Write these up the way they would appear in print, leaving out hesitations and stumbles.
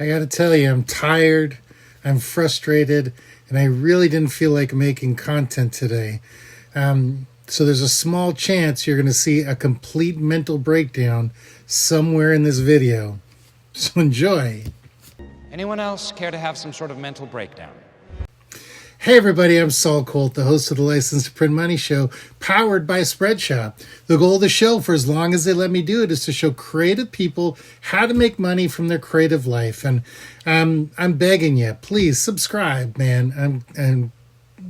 I got to tell you, I'm tired, I'm frustrated, and I really didn't feel like making content today. So there's a small chance you're going to see a complete mental breakdown somewhere in this video. So enjoy. Anyone else care to have some sort of mental breakdown? Hey everybody, I'm Saul Colt, the host of the License to Print Money show, powered by Spreadshop. The goal of the show, for as long as they let me do it, is to show creative people how to make money from their creative life. And I'm begging you, please subscribe, man. And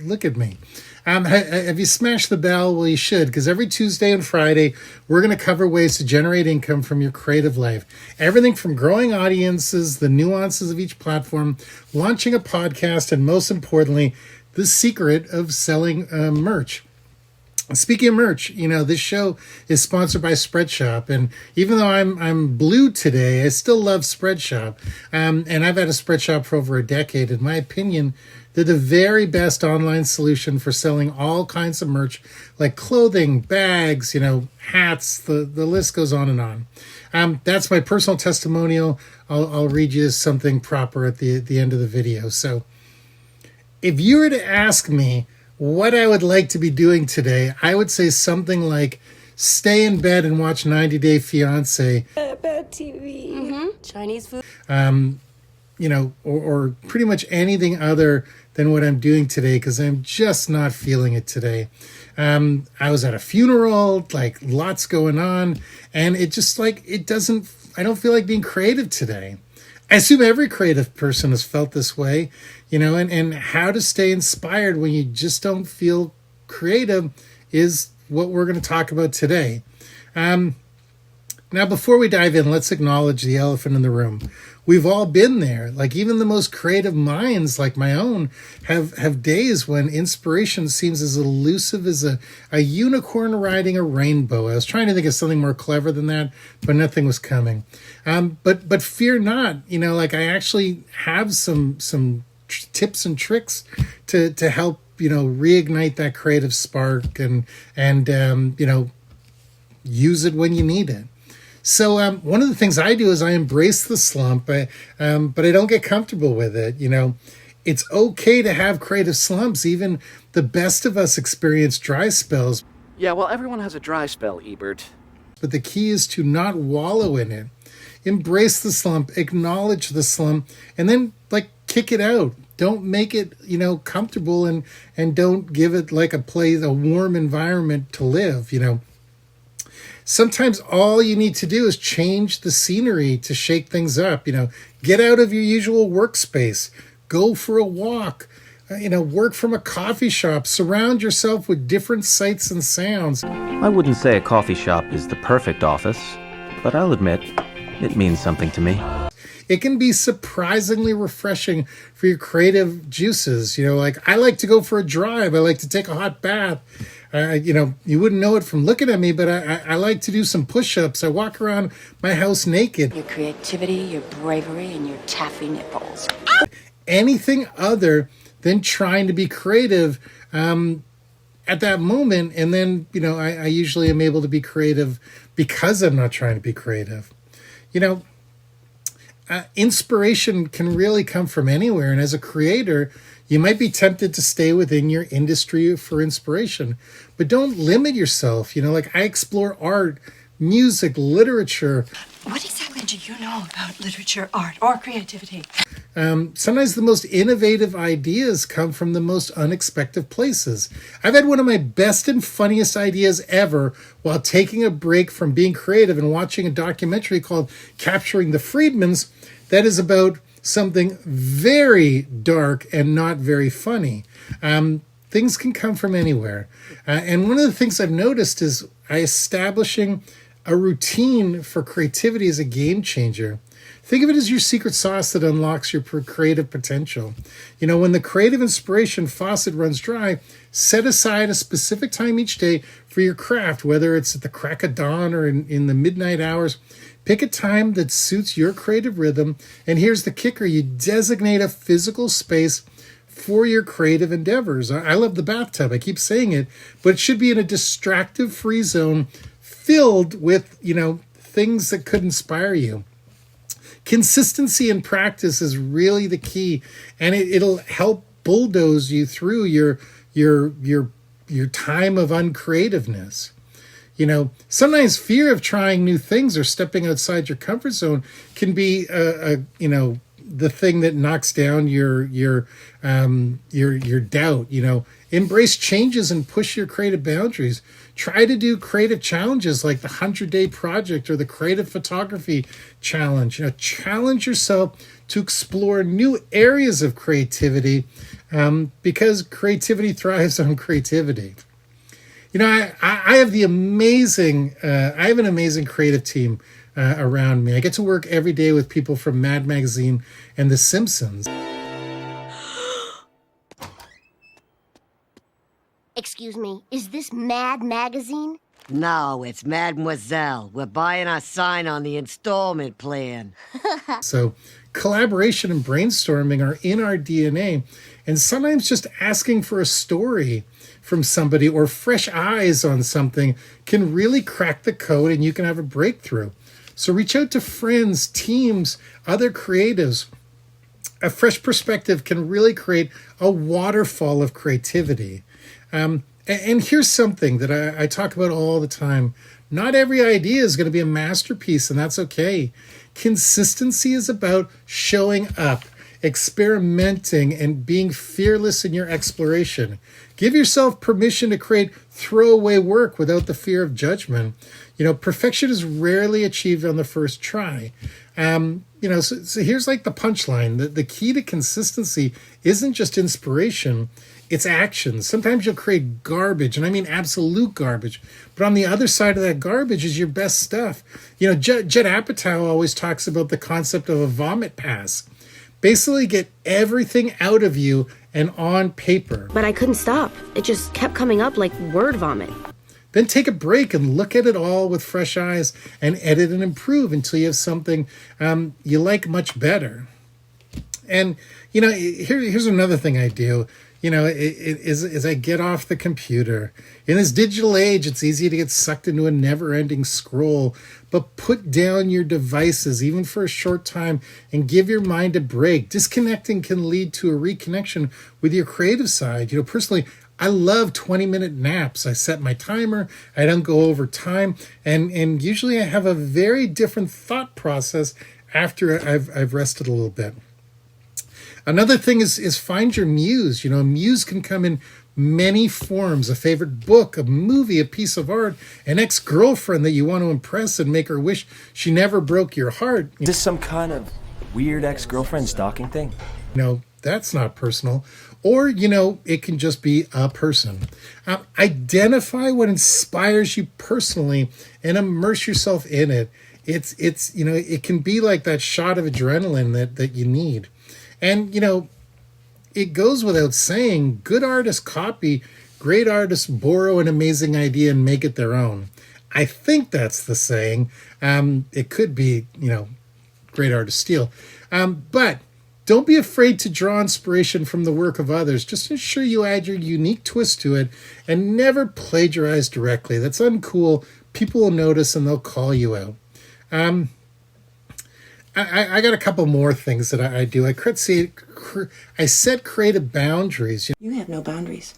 look at me. Have you smashed the bell? Well, you should, because every Tuesday and Friday, we're going to cover ways to generate income from your creative life. Everything from growing audiences, the nuances of each platform, launching a podcast, and most importantly, the secret of selling merch. Speaking of merch, this show is sponsored by Spreadshop, and even though I'm blue today, I still love Spreadshop. And I've had a Spreadshop for over a decade. In my opinion, they're the very best online solution for selling all kinds of merch, like clothing, bags, hats. The list goes on and on. That's my personal testimonial. I'll read you something proper at the end of the video. So, if you were to ask me what I would like to be doing today, I would say something like stay in bed and watch 90 Day Fiancé. Bad TV. Mm-hmm. Chinese food. Or pretty much anything other than what I'm doing today, because I'm just not feeling it today. I was at a funeral, lots going on, and it just I don't feel like being creative today. I assume every creative person has felt this way, and how to stay inspired when you just don't feel creative is what we're going to talk about today. Now, before we dive in, let's acknowledge the elephant in the room. We've all been there. Even the most creative minds, like my own, have days when inspiration seems as elusive as a unicorn riding a rainbow. I was trying to think of something more clever than that, but nothing was coming. But fear not. I actually have some tips and tricks to help reignite that creative spark and use it when you need it. So one of the things I do is I embrace the slump, but I don't get comfortable with it. It's okay to have creative slumps. Even the best of us experience dry spells. Yeah, well, everyone has a dry spell, Ebert. But the key is to not wallow in it. Embrace the slump, acknowledge the slump, and then kick it out. Don't make it, comfortable and don't give it a warm environment to live, Sometimes all you need to do is change the scenery to shake things up. Get out of your usual workspace, go for a walk, work from a coffee shop, surround yourself with different sights and sounds. I wouldn't say a coffee shop is the perfect office, but I'll admit it means something to me. It can be surprisingly refreshing for your creative juices. I like to go for a drive. I like to take a hot bath. You wouldn't know it from looking at me, but I like to do some push-ups. I walk around my house naked. Your creativity, your bravery, and your taffy nipples. Anything other than trying to be creative at that moment. And then, I usually am able to be creative because I'm not trying to be creative. Inspiration can really come from anywhere. And as a creator, you might be tempted to stay within your industry for inspiration, but don't limit yourself. I explore art, music, literature. What exactly do you know about literature, art, or creativity? Sometimes the most innovative ideas come from the most unexpected places. I've had one of my best and funniest ideas ever while taking a break from being creative and watching a documentary called Capturing the Freedmans that is about something very dark and not very funny. Things can come from anywhere. And one of the things I've noticed is establishing a routine for creativity is a game changer. Think of it as your secret sauce that unlocks your creative potential. When the creative inspiration faucet runs dry, set aside a specific time each day for your craft, whether it's at the crack of dawn or in the midnight hours. Pick a time that suits your creative rhythm. And here's the kicker. You designate a physical space for your creative endeavors. I love the bathtub. I keep saying it, but it should be in a distractive-free zone filled with, things that could inspire you. Consistency in practice is really the key, and it'll help bulldoze you through your time of uncreativeness. Sometimes fear of trying new things or stepping outside your comfort zone can be the thing that knocks down your doubt. Embrace changes and push your creative boundaries. Try to do creative challenges like the 100-day project or the creative photography challenge. Challenge yourself to explore new areas of creativity, because creativity thrives on creativity. I have an amazing creative team around me. I get to work every day with people from Mad Magazine and The Simpsons. Excuse me, is this Mad Magazine? No, it's Mademoiselle. We're buying our sign on the installment plan. So collaboration and brainstorming are in our DNA, and sometimes just asking for a story from somebody or fresh eyes on something can really crack the code, and you can have a breakthrough. So reach out to friends, teams, other creatives. A fresh perspective can really create a waterfall of creativity. And here's something that I talk about all the time. Not every idea is going to be a masterpiece, and that's okay. Consistency is about showing up, experimenting, and being fearless in your exploration. Give yourself permission to create throwaway work without the fear of judgment. Perfection is rarely achieved on the first try. So here's like the punchline. The key to consistency isn't just inspiration, it's action. Sometimes you'll create garbage, and I mean absolute garbage. But on the other side of that garbage is your best stuff. Judd Apatow always talks about the concept of a vomit pass. Basically get everything out of you and on paper. But I couldn't stop. It just kept coming up like word vomit. Then take a break and look at it all with fresh eyes and edit and improve until you have something you like much better. And, here's another thing I do. As I get off the computer. In this digital age, it's easy to get sucked into a never-ending scroll, but put down your devices, even for a short time, and give your mind a break. Disconnecting can lead to a reconnection with your creative side. Personally, I love 20-minute naps. I set my timer. I don't go over time, and usually I have a very different thought process after I've rested a little bit. Another thing is find your muse. A muse can come in many forms: a favorite book, a movie, a piece of art, an ex-girlfriend that you want to impress and make her wish she never broke your heart. Is this some kind of weird ex-girlfriend stalking thing? That's not personal. Or, it can just be a person. Identify what inspires you personally and immerse yourself in it. It can be like that shot of adrenaline that you need. And, it goes without saying, good artists copy, great artists borrow an amazing idea and make it their own. I think that's the saying. It could be, great artists steal. But don't be afraid to draw inspiration from the work of others. Just ensure you add your unique twist to it and never plagiarize directly. That's uncool. People will notice and they'll call you out. I got a couple more things that I do. I set creative boundaries. You have no boundaries.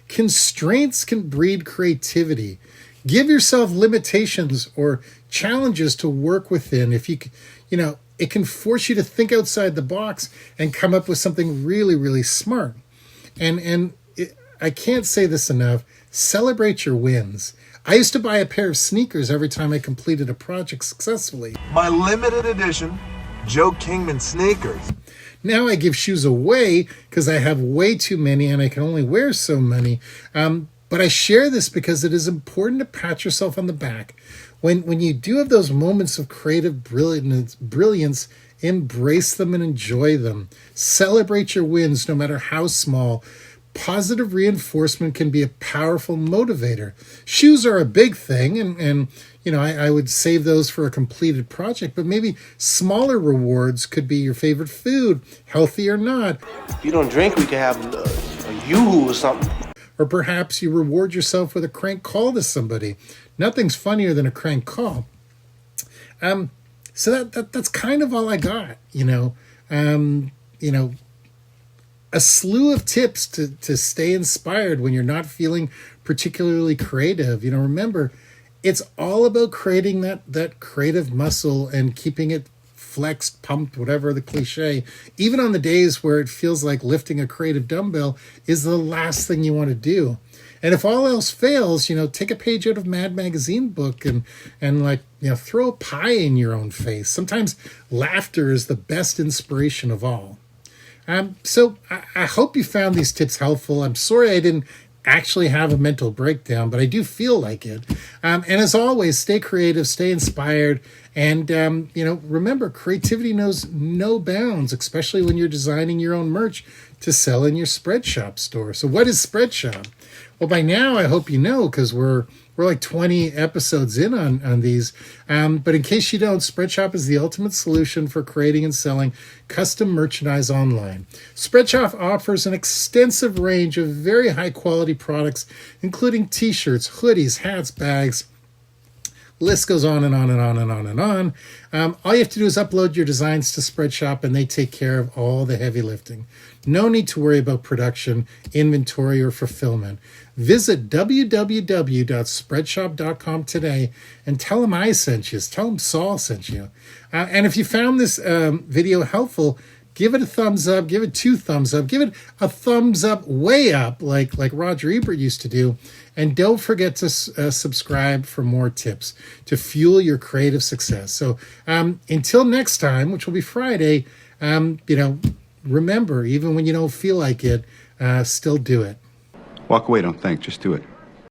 Constraints can breed creativity. Give yourself limitations or challenges to work within. If it can force you to think outside the box and come up with something really, really smart. I can't say this enough. Celebrate your wins. I used to buy a pair of sneakers every time I completed a project successfully. My limited edition Joe Kingman sneakers. Now I give shoes away because I have way too many and I can only wear so many. But I share this because it is important to pat yourself on the back. When you do have those moments of creative brilliance, embrace them and enjoy them. Celebrate your wins, no matter how small. Positive reinforcement can be a powerful motivator. Shoes are a big thing, and I would save those for a completed project, but maybe smaller rewards could be your favorite food, healthy or not. If you don't drink, we could have a yoo-hoo or something. Or perhaps you reward yourself with a crank call to somebody. Nothing's funnier than a crank call. So that's kind of all I got, a slew of tips to stay inspired when you're not feeling particularly creative. Remember, it's all about creating that creative muscle and keeping it flexed, pumped, whatever the cliche, even on the days where it feels like lifting a creative dumbbell is the last thing you want to do. And if all else fails, take a page out of Mad Magazine book and throw a pie in your own face. Sometimes laughter is the best inspiration of all. So I hope you found these tips helpful. I'm sorry I didn't actually have a mental breakdown, but I do feel like it. And as always, stay creative, stay inspired, and remember, creativity knows no bounds, especially when you're designing your own merch to sell in your Spreadshop store. So what is Spreadshop? Well, by now I hope you know, because we're like 20 episodes in on these. But in case you don't, Spreadshop is the ultimate solution for creating and selling custom merchandise online. Spreadshop offers an extensive range of very high quality products, including t-shirts, hoodies, hats, bags. List goes on and on and on and on and on. All you have to do is upload your designs to Spreadshop, and they take care of all the heavy lifting. No need to worry about production, inventory, or fulfillment. Visit www.spreadshop.com today and tell them I sent you. Tell them Saul sent you. And if you found this video helpful, give it a thumbs up, give it 2 thumbs up, give it a thumbs up way up like Roger Ebert used to do. And don't forget to subscribe for more tips to fuel your creative success. So until next time, which will be Friday, remember, even when you don't feel like it, still do it. Walk away, don't think, just do it.